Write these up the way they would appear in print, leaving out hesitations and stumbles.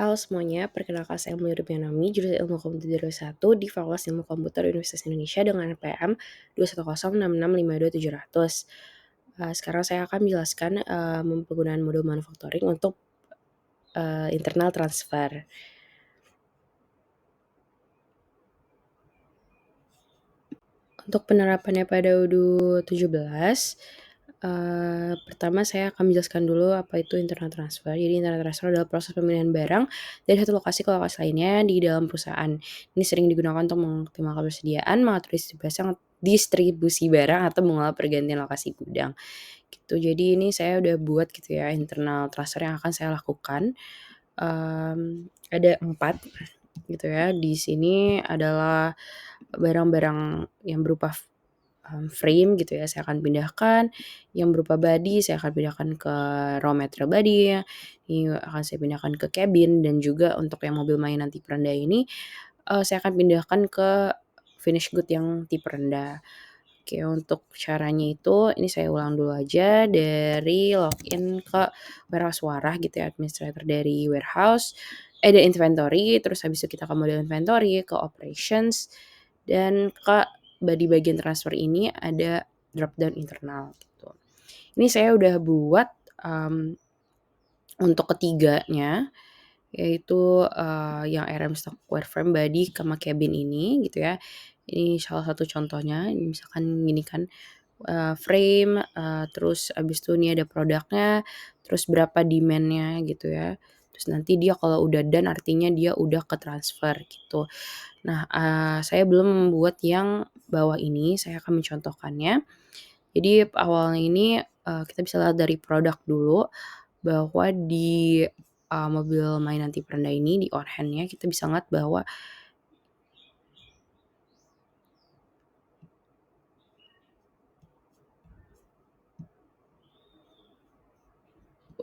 Halo semuanya, perkenalkan saya Mulyur Pianami, jurusan Ilmu Komputer 21 di Fakultas Ilmu Komputer Universitas Indonesia dengan NPM 21066527000. Sekarang saya akan menjelaskan penggunaan modul manufacturing untuk internal transfer. Untuk penerapannya pada UDU 17, pertama saya akan menjelaskan dulu apa itu internal transfer. Jadi internal transfer adalah proses pemindahan barang dari satu lokasi ke lokasi lainnya di dalam perusahaan. Ini sering digunakan untuk mengoptimalkan persediaan, mengatur distribusi barang atau mengolah pergantian lokasi gudang. Gitu. Jadi ini saya udah buat gitu ya internal transfer yang akan saya lakukan. Ada 4 gitu ya. Di sini adalah barang-barang yang berupa frame gitu ya, saya akan pindahkan, yang berupa body saya akan pindahkan ke raw material body, ini akan saya pindahkan ke cabin dan juga untuk yang mobil mainan tipe rendah ini, saya akan pindahkan ke finish good yang tipe rendah. Oke, untuk caranya itu, ini saya ulang dulu aja dari login ke warehouse Warah gitu ya, administrator dari warehouse, dari inventory, terus habis itu kita ke model inventory, ke operations, dan ke bagian transfer ini ada drop down internal gitu. Ini saya udah buat, untuk ketiganya, yaitu, yang RM stock wireframe body sama cabin ini gitu ya. Ini salah satu contohnya, ini misalkan gini kan, frame, terus abis itu ini ada produknya, terus berapa demand-nya gitu ya. Terus nanti dia kalau udah done artinya dia udah ke-transfer gitu. Nah, saya belum membuat yang bawah ini, saya akan mencontohkannya. Jadi awalnya ini, kita bisa lihat dari produk dulu, bahwa di, mobil mainan tipe rendah ini, di on hand-nya kita bisa ngeliat bahwa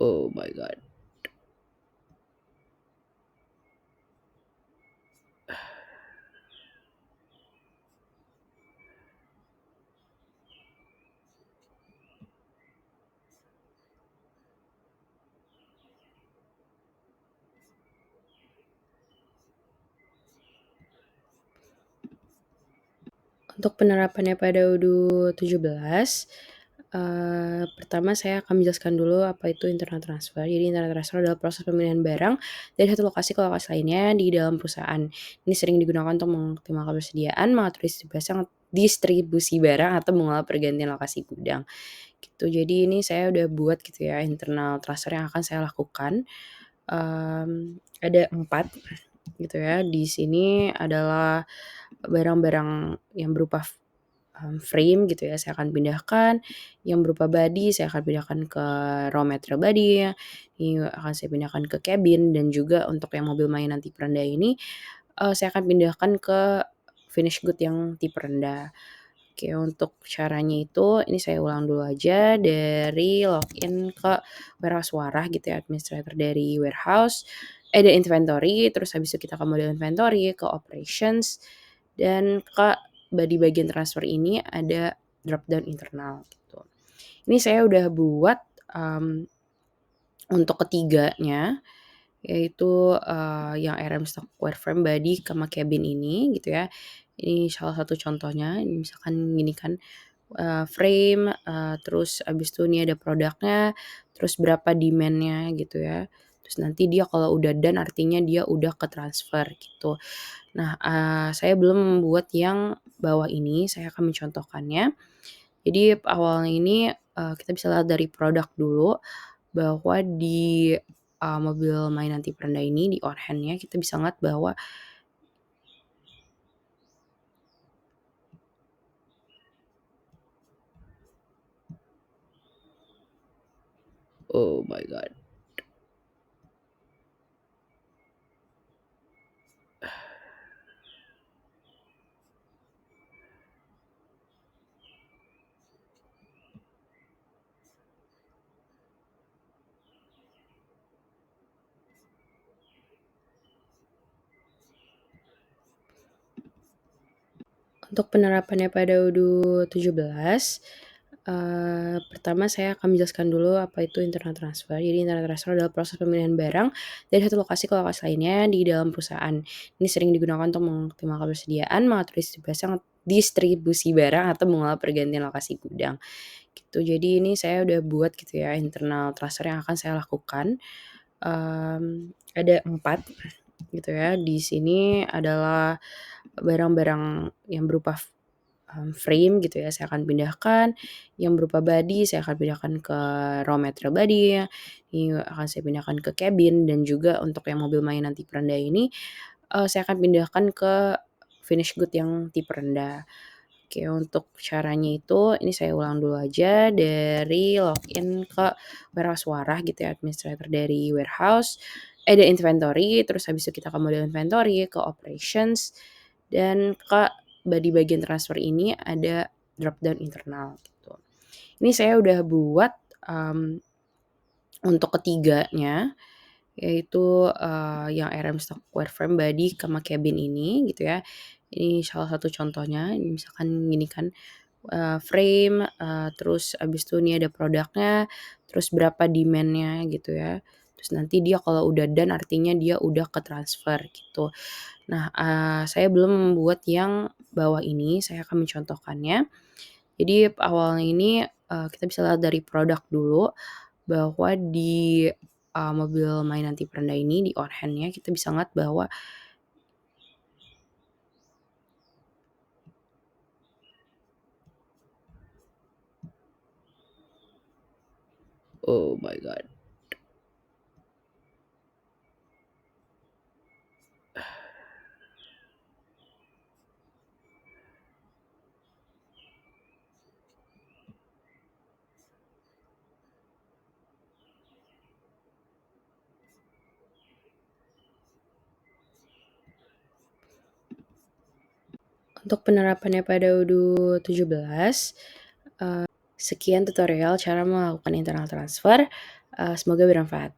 oh my god. Untuk penerapannya pada UDU 17, pertama saya akan menjelaskan dulu apa itu internal transfer. Jadi internal transfer adalah proses pemindahan barang dari satu lokasi ke lokasi lainnya di dalam perusahaan. Ini sering digunakan untuk mengoptimalkan persediaan, mengatur distribusi barang atau mengolah pergantian lokasi gudang. Gitu. Jadi ini saya udah buat gitu ya internal transfer yang akan saya lakukan. Ada 4 gitu ya. Di sini adalah barang-barang yang berupa frame gitu ya, saya akan pindahkan, yang berupa body saya akan pindahkan ke raw material body, ini akan saya pindahkan ke cabin dan juga untuk yang mobil mainan tipe rendah ini, saya akan pindahkan ke finish good yang tipe rendah. Oke, untuk caranya itu, ini saya ulang dulu aja dari login ke warehouse Warah gitu ya, administrator dari warehouse, dari inventory, terus habis itu kita ke model inventory, ke operations, dan ke bagian transfer ini ada drop down internal gitu. Ini saya udah buat, untuk ketiganya, yaitu, yang RM stock wireframe body sama cabin ini gitu ya. Ini salah satu contohnya, ini misalkan gini kan, frame, terus abis itu ini ada produknya, terus berapa demand-nya gitu ya. Terus nanti dia kalau udah done artinya dia udah ke-transfer gitu. Nah, saya belum membuat yang bawah ini, saya akan mencontohkannya. Jadi awalnya ini, kita bisa lihat dari produk dulu, bahwa di, mobil mainan tipe rendah ini, di on hand-nya kita bisa ngeliat bahwa oh my god. Untuk penerapannya pada UDU 17, Pertama saya akan menjelaskan dulu apa itu internal transfer. Jadi internal transfer adalah proses pemindahan barang dari satu lokasi ke lokasi lainnya di dalam perusahaan. Ini sering digunakan untuk mengoptimalkan persediaan, mengatur distribusi barang atau mengolah pergantian lokasi gudang, gitu. Jadi ini saya udah buat gitu ya internal transfer yang akan saya lakukan. Ada 4 gitu ya. Di sini adalah barang-barang yang berupa frame gitu ya, saya akan pindahkan, yang berupa body saya akan pindahkan ke raw material body, ini akan saya pindahkan ke cabin dan juga untuk yang mobil mainan tipe rendah ini, saya akan pindahkan ke finish good yang tipe rendah. Oke, untuk caranya itu ini saya ulang dulu aja dari login ke warehouse Warah gitu ya, administrator dari warehouse, dari inventory, terus habis itu kita ke model inventory, ke operations, dan ke body bagian transfer ini ada drop down internal gitu. Ini saya udah buat, untuk ketiganya, yaitu, yang RM stock wireframe body sama cabin ini gitu ya. Ini salah satu contohnya, ini misalkan gini kan, frame, terus abis itu ini ada produknya, terus berapa demand-nya gitu ya. Terus nanti dia kalau udah done artinya dia udah ke-transfer gitu. Nah, saya belum membuat yang bawah ini, saya akan mencontohkannya. Jadi awalnya ini, kita bisa lihat dari produk dulu, bahwa di, mobil mainan tipe rendah ini, di on hand-nya kita bisa ngeliat bahwa oh my god. Untuk penerapannya pada UDU 17, sekian tutorial cara melakukan internal transfer, semoga bermanfaat.